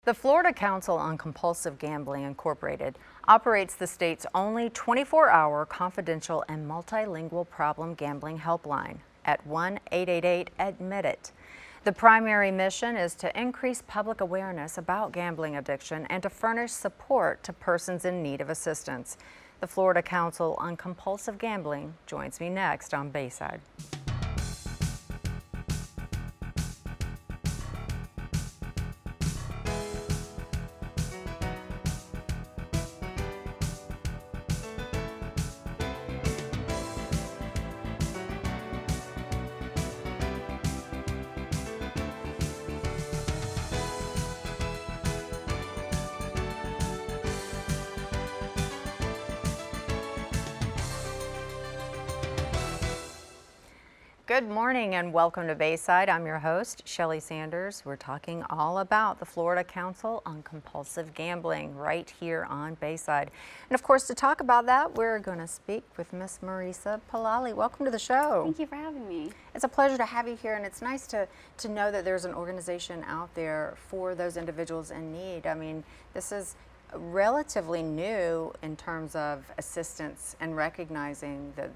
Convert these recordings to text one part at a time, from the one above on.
The Florida Council on Compulsive Gambling Incorporated operates the state's only 24-hour confidential and multilingual problem gambling helpline at 1-888-ADMIT-IT. The primary mission is to increase public awareness about gambling addiction and to furnish support to persons in need of assistance. The Florida Council on Compulsive Gambling joins me next on Bayside. Good morning and welcome to Bayside. I'm your host, Shelly Sanders. We're talking all about the Florida Council on Compulsive Gambling right here on Bayside. And of course, to talk about that, we're going to speak with Miss Marisa Palali. Welcome to the show. Thank you for having me. It's a pleasure to have you here, and it's nice to know that there's an organization out there for those individuals in need. I mean, this is relatively new in terms of assistance and recognizing that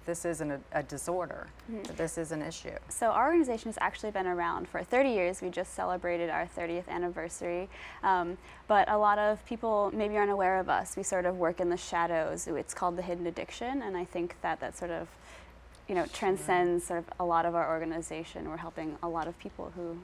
this isn't a disorder, that this is an issue. So our organization has actually been around for 30 years. We just celebrated our 30th anniversary, but a lot of people maybe aren't aware of us. We sort of work in the shadows. It's called the hidden addiction, and I think that sort of transcends sort of a lot of our organization. We're helping a lot of people who,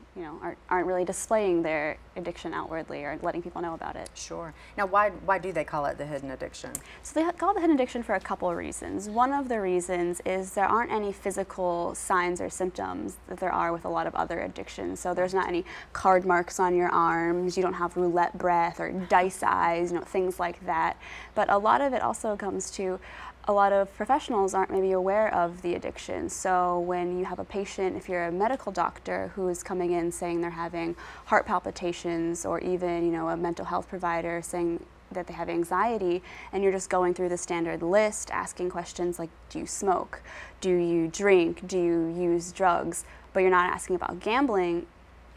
aren't really displaying their addiction outwardly or letting people know about it. Sure. Now, why do they call it the hidden addiction? So they call it the hidden addiction for a couple of reasons. One of the reasons is there aren't any physical signs or symptoms that there are with a lot of other addictions. So there's not any card marks on your arms, you don't have roulette breath or dice eyes, things like that. But a lot of it also comes to a lot of professionals aren't maybe aware of the addiction. So when you have a patient, if you're a medical doctor who is coming in saying they're having heart palpitations, or even a mental health provider saying that they have anxiety, and you're just going through the standard list, asking questions like, do you smoke? Do you drink? Do you use drugs? But you're not asking about gambling,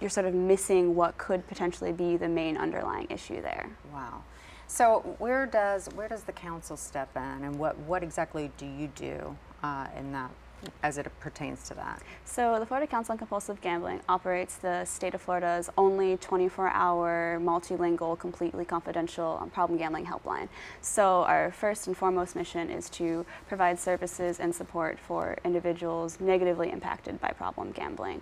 you're sort of missing what could potentially be the main underlying issue there. Wow. So where does the council step in, and what exactly do you do in that, as it pertains to that? So the Florida Council on Compulsive Gambling operates the state of Florida's only 24-hour, multilingual, completely confidential problem gambling helpline. So our first and foremost mission is to provide services and support for individuals negatively impacted by problem gambling.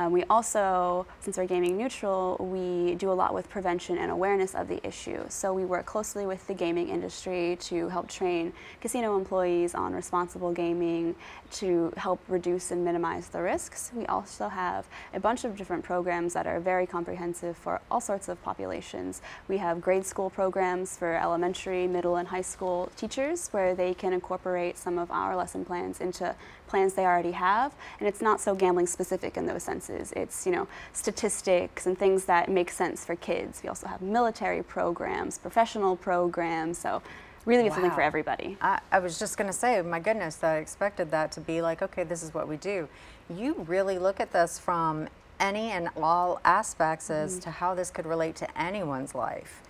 We also, since we're gaming neutral, we do a lot with prevention and awareness of the issue. So we work closely with the gaming industry to help train casino employees on responsible gaming, to help reduce and minimize the risks. We also have a bunch of different programs that are very comprehensive for all sorts of populations. We have grade school programs for elementary, middle, and high school teachers where they can incorporate some of our lesson plans into plans they already have, and it's not so gambling specific in those senses. It's statistics and things that make sense for kids. We also have military programs, professional programs, so really it's something for everybody. I was just going to say, my goodness, I expected that to be like, okay, this is what we do. You really look at this from any and all aspects as to how this could relate to anyone's life.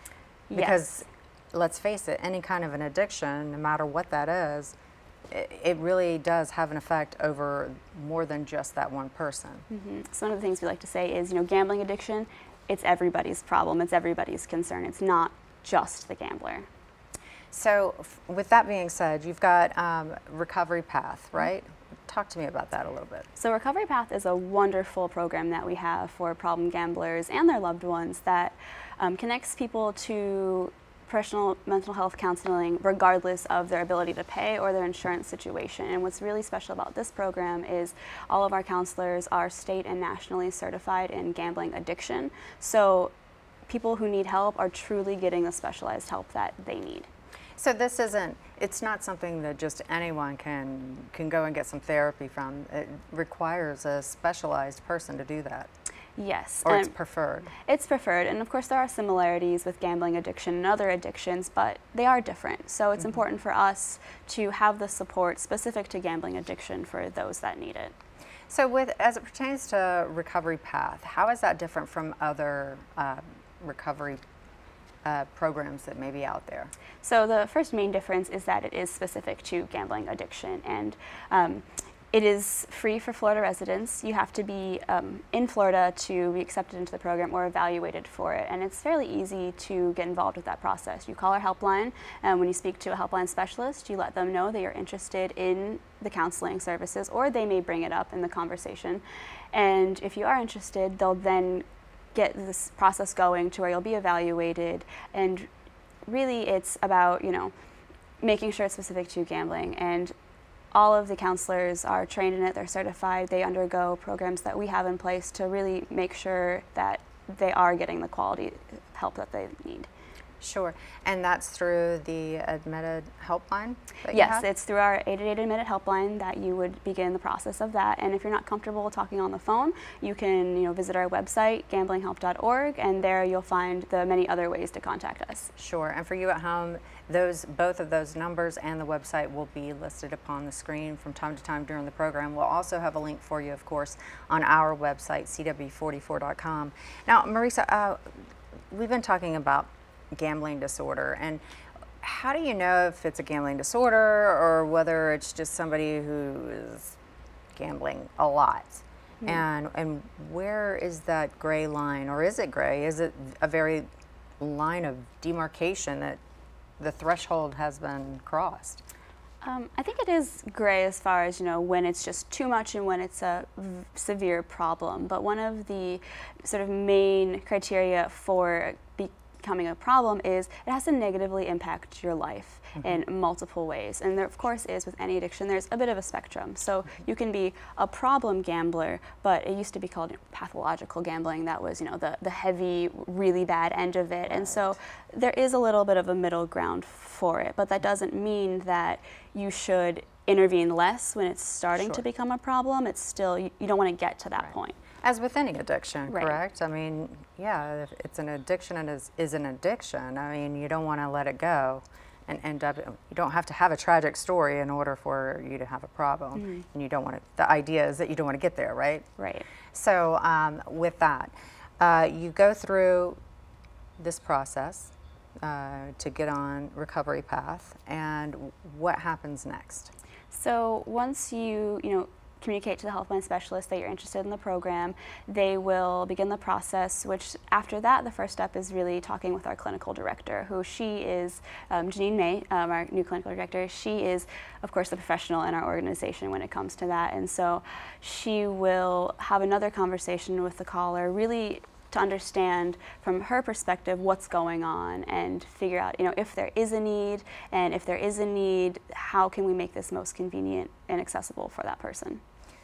Because let's face it, any kind of an addiction, no matter what that is, it really does have an effect over more than just that one person. So one of the things we like to say is, gambling addiction, it's everybody's problem, it's everybody's concern, it's not just the gambler. So with that being said, you've got Recovery Path, right? Talk to me about that a little bit. So Recovery Path is a wonderful program that we have for problem gamblers and their loved ones that connects people to professional mental health counseling regardless of their ability to pay or their insurance situation. And what's really special about this program is all of our counselors are state and nationally certified in gambling addiction. So people who need help are truly getting the specialized help that they need. So it's not something that just anyone can go and get some therapy from. It requires a specialized person to do that. Yes. Or it's preferred. It's preferred, and of course there are similarities with gambling addiction and other addictions, but they are different. So it's important for us to have the support specific to gambling addiction for those that need it. So as it pertains to Recovery Path, how is that different from other recovery programs that may be out there? So the first main difference is that it is specific to gambling addiction, and it is free for Florida residents. You have to be in Florida to be accepted into the program or evaluated for it, and it's fairly easy to get involved with that process. You call our helpline, and when you speak to a helpline specialist, you let them know that you're interested in the counseling services, or they may bring it up in the conversation. And if you are interested, they'll then get this process going to where you'll be evaluated, and really it's about, you know, making sure it's specific to gambling. And all of the counselors are trained in it, they're certified, they undergo programs that we have in place to really make sure that they are getting the quality help that they need. Sure, and that's through the admitted helpline that you Yes, have? it's through our 888 admitted helpline that you would begin the process of that. And if you're not comfortable talking on the phone, you can, you know, visit our website, gamblinghelp.org, and there you'll find the many other ways to contact us. Sure, and for you at home, both of those numbers and the website will be listed upon the screen from time to time during the program. We'll also have a link for you, of course, on our website, cw44.com. Now, Marisa, we've been talking about gambling disorder, and how do you know if it's a gambling disorder or whether it's just somebody who is gambling a lot? And where is that gray line, or is it gray? Is it a very line of demarcation that the threshold has been crossed? I think it is gray as far as, you know, when it's just too much and when it's a severe problem. But one of the sort of main criteria for becoming a problem is it has to negatively impact your life in multiple ways. And there, of course, is with any addiction, there's a bit of a spectrum. So you can be a problem gambler, but it used to be called, you know, pathological gambling. That was, you know, the heavy, really bad end of it. Right. And so there is a little bit of a middle ground for it, but that doesn't mean that you should intervene less when it's starting to become a problem. It's still, you don't want to get to that point. As with any addiction, Right. correct? I mean, yeah, if it's an addiction and is an addiction, I mean, you don't want to let it go and end up, you don't have to have a tragic story in order for you to have a problem. And you don't want to, the idea is that you don't want to get there, right? Right. So with that, you go through this process to get on recovery path, and what happens next? So once you communicate to the helpline specialist that you're interested in the program, they will begin the process, which after that, the first step is really talking with our clinical director, who she is Janine May, our new clinical director. She is, of course, the professional in our organization when it comes to that. And so she will have another conversation with the caller, really to understand from her perspective what's going on and figure out, you know, if there is a need, and if there is a need, how can we make this most convenient and accessible for that person.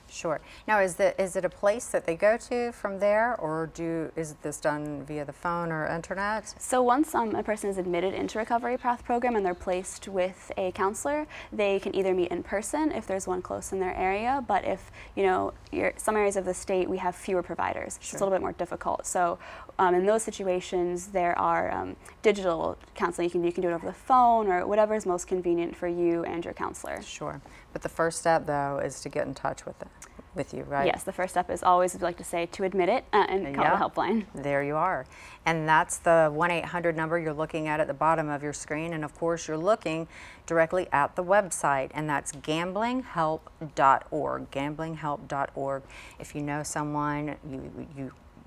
Sure. Now, is it a place that they go to from there, or is this done via the phone or internet? So once a person is admitted into Recovery Path program and they're placed with a counselor, they can either meet in person if there's one close in their area, but if, you know, some areas of the state we have fewer providers, so it's a little bit more difficult. So in those situations, there are digital counseling. You can do it over the phone or whatever is most convenient for you and your counselor. Sure. But the first step, though, is to get in touch with you, right? Yes, the first step is always, we like to say, to admit it and call the helpline. There you are. And that's the 1-800 number you're looking at the bottom of your screen. And of course, you're looking directly at the website, and that's gamblinghelp.org, gamblinghelp.org. If you know someone,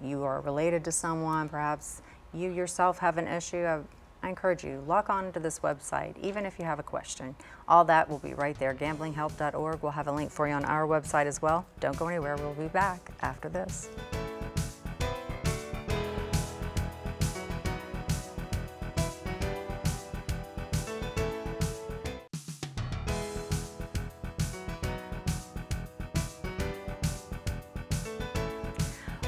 you are related to someone, perhaps you yourself have an issue, I encourage you, log on to this website, even if you have a question. All that will be right there, gamblinghelp.org. We'll have a link for you on our website as well. Don't go anywhere. We'll be back after this.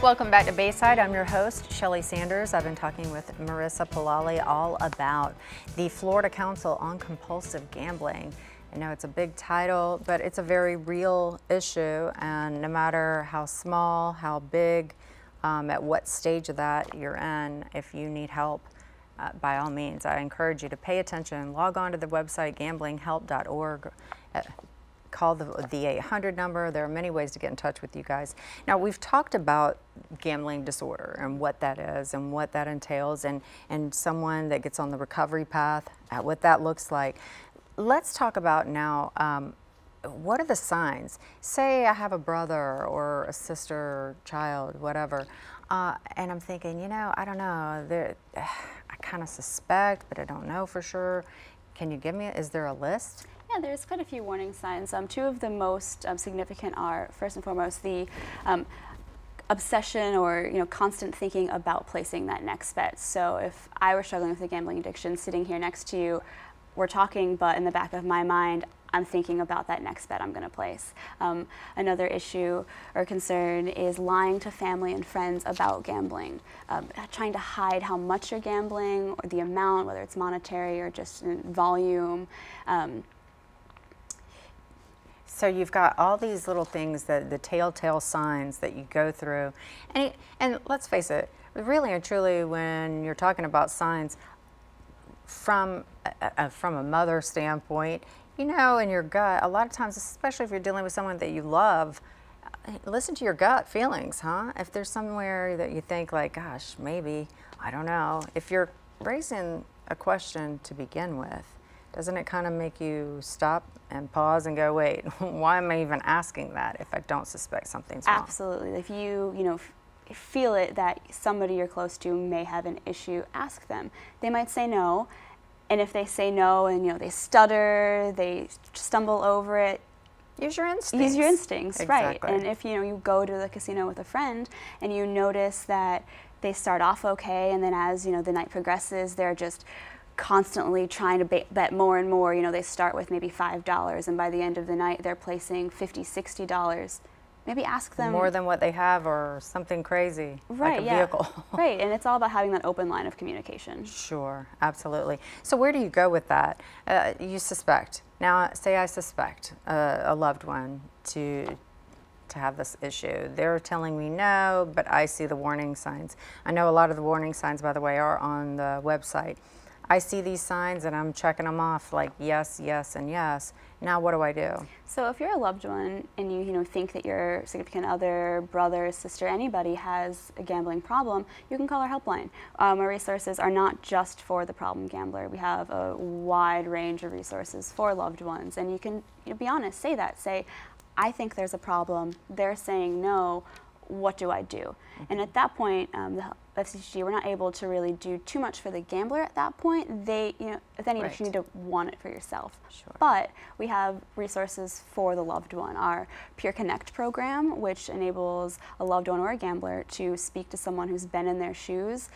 Welcome back to Bayside. I'm your host, Shelley Sanders. I've been talking with Marisa Palali all about the Florida Council on Compulsive Gambling. I know it's a big title, but it's a very real issue, and no matter how small, how big, at what stage of that you're in, if you need help, by all means, I encourage you to pay attention. Log on to the website, gamblinghelp.org. call the 800 number. There are many ways to get in touch with you guys. Now, we've talked about gambling disorder and what that is and what that entails, and someone that gets on the recovery path, what that looks like. Let's talk about now, what are the signs? Say I have a brother or a sister, child, whatever, and I'm thinking, you know, I don't know, I kind of suspect, but I don't know for sure. Can you give me, is there a list? Yeah, there's quite a few warning signs. Two of the most significant are, first and foremost, the obsession or constant thinking about placing that next bet. So if I were struggling with a gambling addiction, sitting here next to you, we're talking, but in the back of my mind, I'm thinking about that next bet I'm going to place. Another issue or concern is lying to family and friends about gambling, trying to hide how much you're gambling or the amount, whether it's monetary or just in volume. So you've got all these little things, the telltale signs that you go through. And let's face it, really and truly, when you're talking about signs, from a mother standpoint, you know, in your gut, a lot of times, especially if you're dealing with someone that you love, listen to your gut feelings, huh? If there's somewhere that you think like, gosh, maybe, I don't know. If you're raising a question to begin with, doesn't it kind of make you stop and pause and go, wait, why am I even asking that if I don't suspect something's wrong? Absolutely. If you feel it that somebody you're close to may have an issue, ask them. They might say no, and if they say no and they stutter, they stumble over it, use your instincts. Use your instincts, exactly. Right. And if you go to the casino with a friend and you notice that they start off okay, and then as the night progresses, they're just constantly trying to bet more and more. They start with maybe $5, and by the end of the night, they're placing $50, $60. Maybe ask them more than what they have, or something crazy, right, like a yeah. vehicle. Right, and it's all about having that open line of communication. Sure, absolutely. So where do you go with that? You suspect. Now, say I suspect a loved one to have this issue. They're telling me no, but I see the warning signs. I know a lot of the warning signs, by the way, are on the website. I see these signs and I'm checking them off like yes, yes, and yes. Now what do I do? So if you're a loved one and you think that your significant other, brother, sister, anybody has a gambling problem, you can call our helpline. Our resources are not just for the problem gambler. We have a wide range of resources for loved ones, and you can be honest, say that. Say, I think there's a problem. They're saying no. What do I do? Mm-hmm. And at that point, the FCG, we're not able to really do too much for the gambler at that point. They, if any, right. You need to want it for yourself. Sure. But we have resources for the loved one. Our Peer Connect program, which enables a loved one or a gambler to speak to someone who's been in their shoes.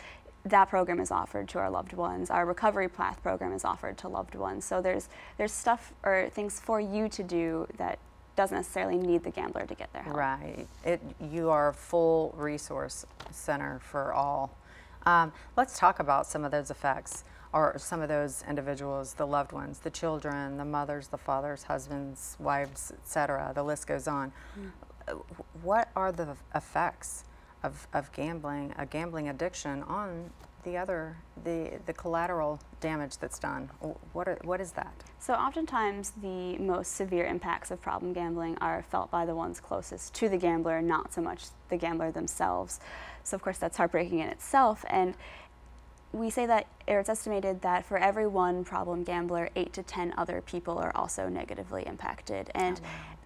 That program is offered to our loved ones. Our Recovery Path program is offered to loved ones. So there's stuff or things for you to do that doesn't necessarily need the gambler to get their help. Right. You are a full resource center for all. Let's talk about some of those effects, or some of those individuals, the loved ones, the children, the mothers, the fathers, husbands, wives, etc. The list goes on. What are the effects of gambling, a gambling addiction, on the collateral damage that's done? What is that? So oftentimes the most severe impacts of problem gambling are felt by the ones closest to the gambler, not so much the gambler themselves. So of course that's heartbreaking in itself, and we say that, or it's estimated that for every one problem gambler, 8 to 10 other people are also negatively impacted. And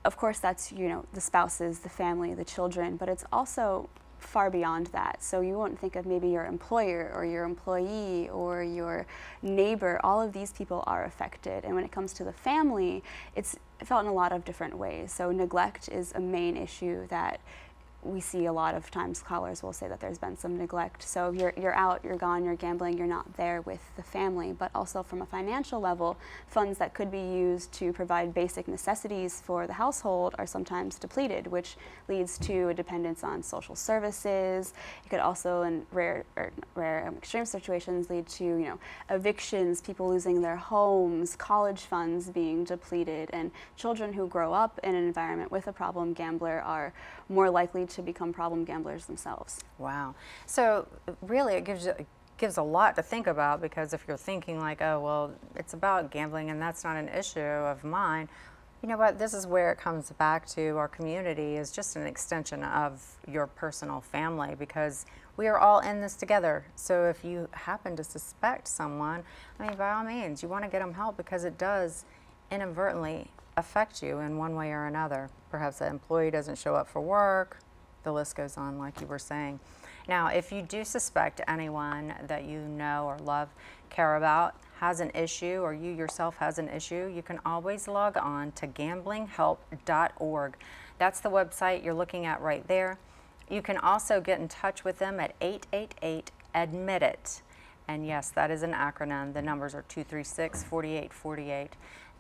of course that's the spouses, the family, the children, but it's also far beyond that. So you won't think of maybe your employer or your employee or your neighbor. All of these people are affected. And when it comes to the family, it's felt in a lot of different ways. So neglect is a main issue that we see a lot of times. Callers will say that there's been some neglect. So you're out, you're gone, you're gambling, you're not there with the family. But also from a financial level, funds that could be used to provide basic necessities for the household are sometimes depleted, which leads to a dependence on social services. It could also, in rare extreme situations, lead to evictions, people losing their homes, college funds being depleted, and children who grow up in an environment with a problem gambler are more likely to become problem gamblers themselves. Wow. So really it gives a lot to think about, because if you're thinking like, oh, well, it's about gambling and that's not an issue of mine, You know what, this is where it comes back to our community is just an extension of your personal family, because we are all in this together. So if you happen to suspect someone, I mean, by all means, you want to get them help, because it does inadvertently affect you in one way or another. Perhaps that employee doesn't show up for work, the list goes on like you were saying. Now, if you do suspect anyone that you know or love, care about, has an issue, or you yourself has an issue, you can always log on to gamblinghelp.org. That's the website you're looking at right there. You can also get in touch with them at 888-ADMIT-IT. And yes, that is an acronym. The numbers are 236-4848.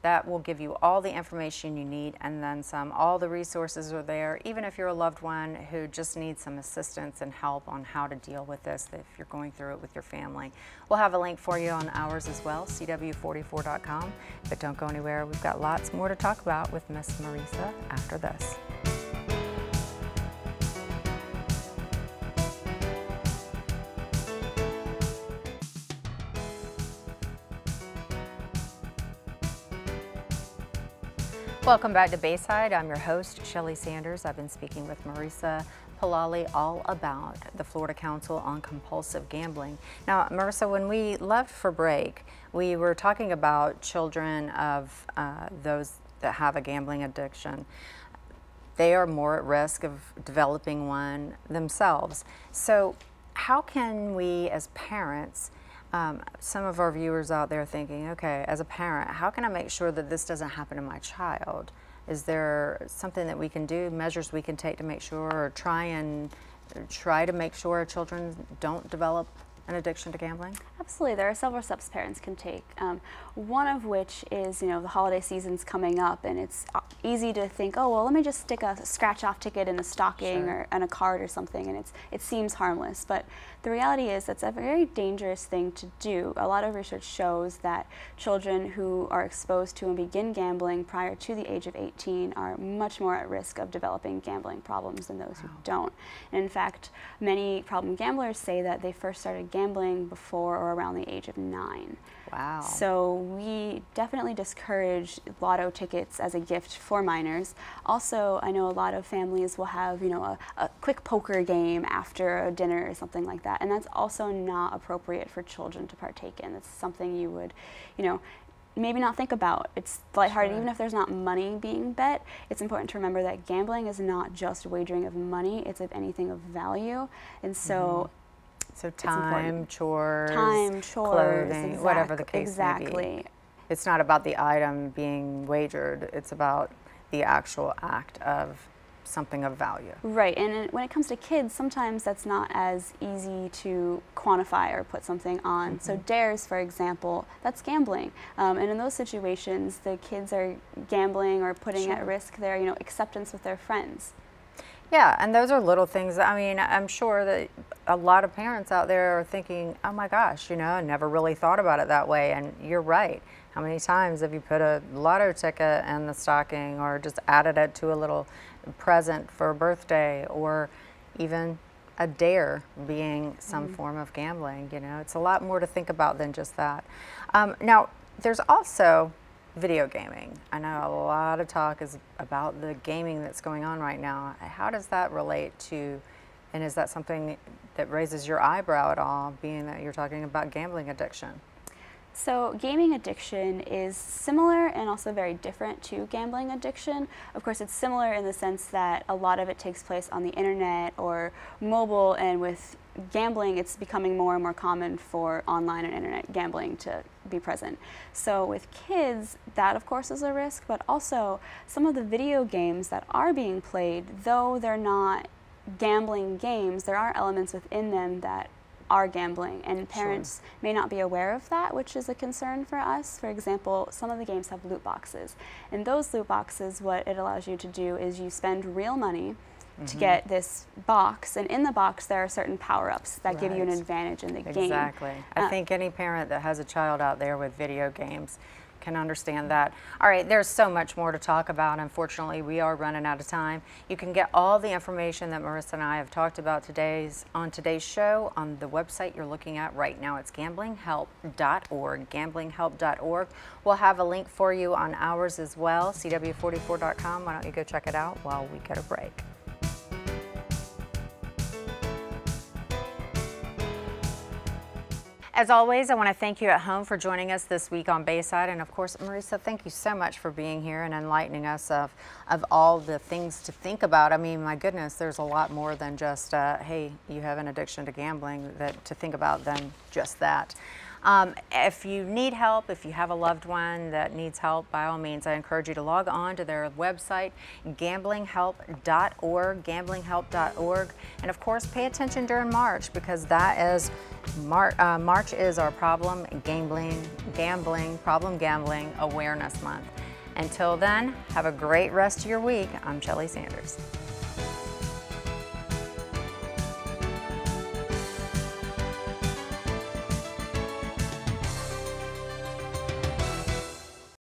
That will give you all the information you need and then some. All the resources are there, even if you're a loved one who just needs some assistance and help on how to deal with this, if you're going through it with your family. We'll have a link for you on ours as well, cw44.com. But don't go anywhere. We've got lots more to talk about with Miss Marisa after this. Welcome back to Bayside. I'm your host, Shelley Sanders. I've been speaking with Marisa Palali all about the Florida Council on Compulsive Gambling. Now, Marisa, when we left for break, we were talking about children of those that have a gambling addiction. They are more at risk of developing one themselves. So how can we as parents, some of our viewers out there thinking, okay, as a parent, how can I make sure that this doesn't happen to my child? Is there something that we can do, measures we can take to make sure, or try to make sure our children don't develop an addiction to gambling? Absolutely, there are several steps parents can take. One of which is, the holiday season's coming up, and it's easy to think, oh, well, let me just stick a scratch-off ticket in a stocking or on a card or something, and it seems harmless. But the reality is that's a very dangerous thing to do. A lot of research shows that children who are exposed to and begin gambling prior to the age of 18 are much more at risk of developing gambling problems than those who don't. And in fact, many problem gamblers say that they first started gambling before or around the age of 9. Wow. So we definitely discourage lotto tickets as a gift for minors. Also, I know a lot of families will have, a quick poker game after a dinner or something like that, and that's also not appropriate for children to partake in. It's something you would, maybe not think about. It's lighthearted. Sure. Even if there's not money being bet, it's important to remember that gambling is not just wagering of money, it's of anything of value. And so So time, chores, clothing, exactly, whatever the case may be. It's not about the item being wagered, it's about the actual act of something of value. Right, and when it comes to kids, sometimes that's not as easy to quantify or put something on. So dares, for example, that's gambling. And in those situations, the kids are gambling or putting at risk their acceptance with their friends. Yeah, and those are little things. I mean, I'm sure that a lot of parents out there are thinking, oh my gosh, I never really thought about it that way. And you're right. How many times have you put a lotto ticket in the stocking, or just added it to a little present for a birthday, or even a dare being some form of gambling? It's a lot more to think about than just that. Now, there's also video gaming. I know a lot of talk is about the gaming that's going on right now. How does that relate to, and is that something that raises your eyebrow at all, being that you're talking about gambling addiction? So gaming addiction is similar and also very different to gambling addiction. Of course, it's similar in the sense that a lot of it takes place on the internet or mobile, and with gambling, it's becoming more and more common for online and internet gambling to be present. So with kids, that of course is a risk, but also some of the video games that are being played, though they're not gambling games, there are elements within them that are gambling, and parents may not be aware of that, which is a concern for us. For example, some of the games have loot boxes, and those loot boxes, what it allows you to do is you spend real money to get this box, and in the box there are certain power-ups that give you an advantage in the game. Exactly. I think any parent that has a child out there with video games, can understand that. All right, there's so much more to talk about. Unfortunately, we are running out of time. You can get all the information that Marissa and I have talked about on today's show on the website you're looking at right now. It's gamblinghelp.org, gamblinghelp.org. We'll have a link for you on ours as well, cw44.com. Why don't you go check it out while we get a break. As always, I want to thank you at home for joining us this week on Bayside. And of course, Marissa, thank you so much for being here and enlightening us of all the things to think about. I mean, my goodness, there's a lot more than just, hey, you have an addiction to gambling to think about than just that. If you need help, if you have a loved one that needs help, by all means, I encourage you to log on to their website, gamblinghelp.org, gamblinghelp.org. And of course, pay attention during March, because that is March is our problem gambling awareness month. Until then, have a great rest of your week. I'm Shelley Sanders.